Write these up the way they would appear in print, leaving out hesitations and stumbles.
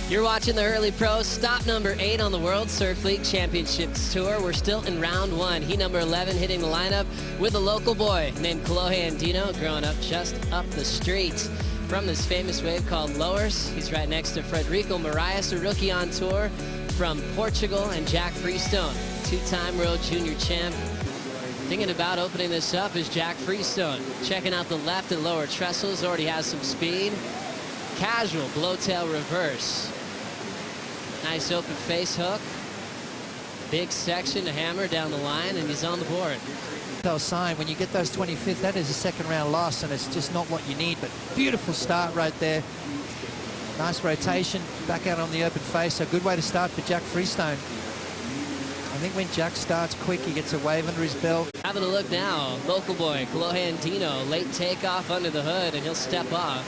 You're watching the Hurley Pro, stop number 8 on the World Surf League Championships Tour. We're still in round 1. He number 11 hitting the lineup with a local boy named Kolohe Andino, growing up just up the street from this famous wave called Lowers. He's right next to Frederico Morais, a rookie on tour from Portugal, and Jack Freestone, two-time world junior champ. Thinking about opening this up is Jack Freestone. Checking out the left and lower Trestles, already has some speed. Casual blowtail reverse. Nice open face hook. Big section to hammer down the line, and he's on the board. They'll sign when you get those 25th, that is a second round loss, and it's just not what you need, but beautiful start right there. Nice rotation, back out on the open face, so good way to start for Jack Freestone. I think when Jack starts quick, he gets a wave under his belt. Having a look now, local boy Kolohe Andino, late takeoff under the hood, and he'll step off.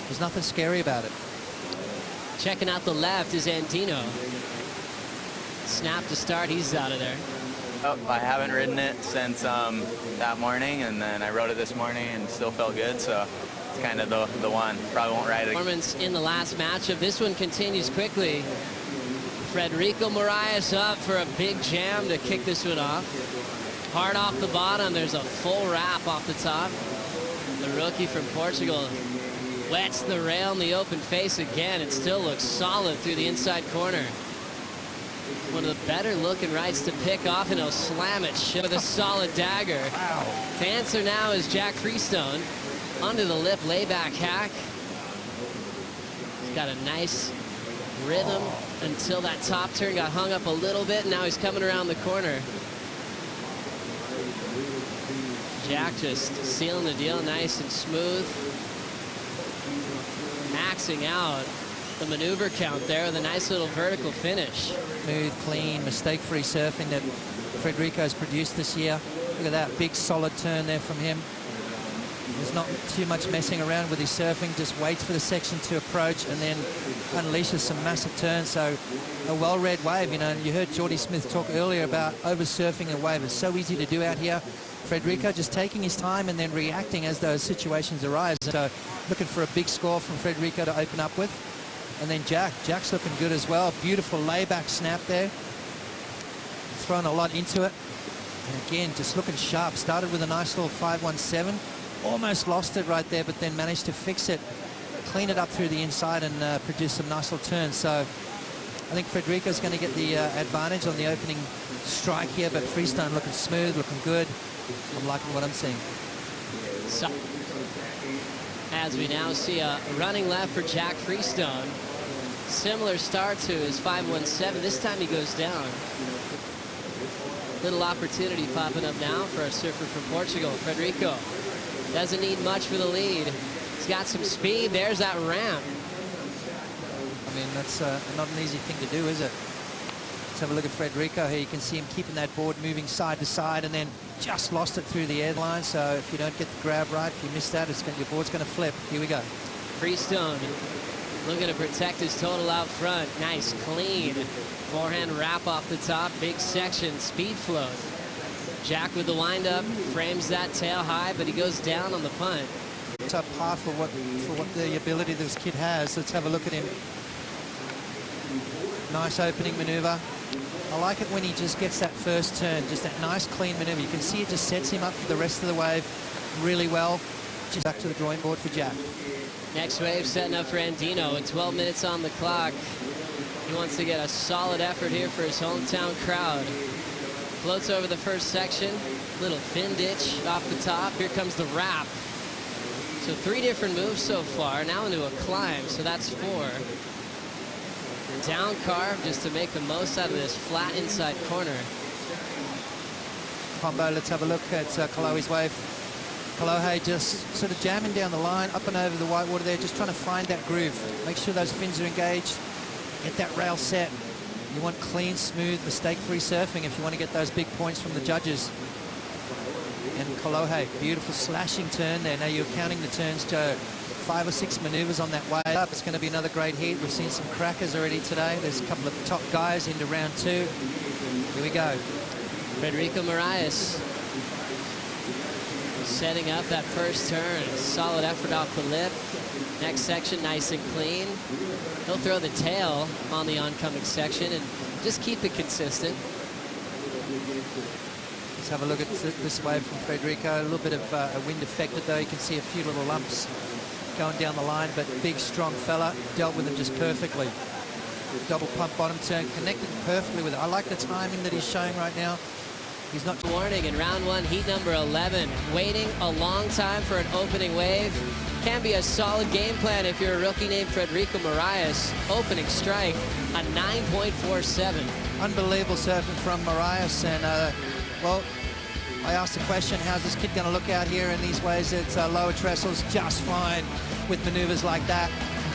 There's nothing scary about it. Checking out the left is Andino. Snap to start, he's out of there. Oh, I haven't ridden it since that morning, and then I rode it this morning and still felt good, so it's kind of the one. Probably won't ride it again. Performance in the last matchup. This one continues quickly. Frederico Morais up for a big jam to kick this one off. Hard off the bottom, there's a full wrap off the top. The rookie from Portugal wets the rail in the open face again. It still looks solid through the inside corner. One of the better looking rights to pick off, and he'll slam it with a solid dagger. Wow. The answer now is Jack Freestone. Under the lip layback hack. He's got a nice rhythm until that top turn got hung up a little bit, and now he's coming around the corner. Jack just sealing the deal nice and smooth. Maxing out the maneuver count there with a nice little vertical finish. Smooth, clean, mistake-free surfing that Frederico's produced this year. Look at that big solid turn there from him. There's not too much messing around with his surfing, just waits for the section to approach and then unleashes some massive turns. So a well-read wave. You know, you heard Jordy Smith talk earlier about over-surfing a wave. It's so easy to do out here. Frederico just taking his time and then reacting as those situations arise. So looking for a big score from Frederico to open up with. And then Jack's looking good as well. Beautiful layback snap there. Thrown a lot into it. And again, just looking sharp. Started with a nice little 517. Almost lost it right there, but then managed to fix it, clean it up through the inside, and produce some nice little turns. So I think Frederico's going to get the advantage on the opening strike here, but Freestone looking smooth, looking good. I'm liking what I'm seeing. So, as we now see a running left for Jack Freestone. Similar start to his 517. This time he goes down. Little opportunity popping up now for a surfer from Portugal. Frederico doesn't need much for the lead. He's got some speed. There's that ramp. I mean, that's not an easy thing to do, is it? Let's have a look at Frederico here. You can see him keeping that board moving side to side, and then just lost it through the airline. So if you don't get the grab right, if you miss that, your board's going to flip. Here we go. Freestone looking to protect his total out front. Nice, clean forehand wrap off the top. Big section, speed float. Jack with the windup, frames that tail high, but he goes down on the punt. It's up par for what the ability this kid has. Let's have a look at him. Nice opening maneuver. I like it when he just gets that first turn, just that nice clean maneuver. You can see it just sets him up for the rest of the wave really well. Just back to the drawing board for Jack. Next wave setting up for Andino with 12 minutes on the clock. He wants to get a solid effort here for his hometown crowd. Floats over the first section, little fin ditch off the top. Here comes the wrap. So 3 different moves so far, now into a climb, so that's 4. Down carve just to make the most out of this flat inside corner. Combo, let's have a look at Kolohe's wave. Kolohe just sort of jamming down the line, up and over the whitewater there, just trying to find that groove. Make sure those fins are engaged, get that rail set. You want clean, smooth, mistake-free surfing if you want to get those big points from the judges. And Kolohe, beautiful slashing turn there. Now you're counting the turns, Joe. 5 or 6 maneuvers on that wave up. It's going to be another great heat. We've seen some crackers already today. There's a couple of top guys into round 2. Here we go. Frederico Morais setting up that first turn. Solid effort off the lip. Next section, nice and clean. He'll throw the tail on the oncoming section and just keep it consistent. Let's have a look at this wave from Frederico. A little bit of a wind affected though. You can see a few little lumps going down the line, but big, strong fella. Dealt with them just perfectly. Double pump bottom turn, connected perfectly with it. I like the timing that he's showing right now. He's not... Warning in round 1, heat number 11. Waiting a long time for an opening wave. Can be a solid game plan if you're a rookie named Frederico Morais. Opening strike, a 9.47. Unbelievable surfing from Morais, and well, I asked the question, how's this kid going to look out here in these waves? It's lower Trestles, just fine with maneuvers like that.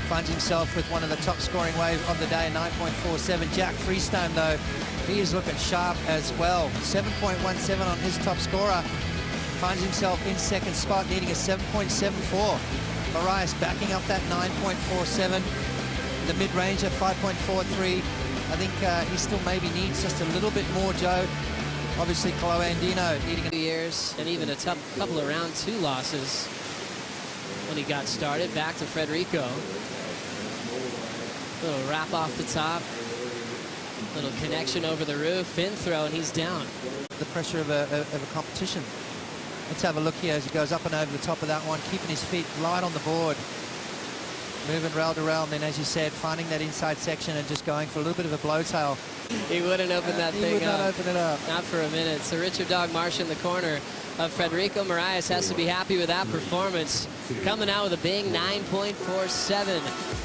Finds himself with one of the top scoring waves of the day, 9.47. Jack Freestone, though, he is looking sharp as well. 7.17 on his top scorer. Finds himself in second spot, needing a 7.74. Morais backing up that 9.47. The mid-ranger, 5.43. I think he still maybe needs just a little bit more, Joe. Obviously, Kolohe and Andino needing 2 years and even a couple of round 2 losses when he got started. Back to Frederico. Little wrap off the top. Little connection over the roof. Fin throw, and he's down. the pressure of a competition. Let's have a look here as he goes up and over the top of that one, keeping his feet light on the board. Moving rail to rail, and then, as you said, finding that inside section and just going for a little bit of a blowtail. He wouldn't open that thing up. He would not open it up. Not for a minute. So Richard Dog Marsh in the corner of Frederico Morais has to be happy with that performance. Coming out with a big 9.47.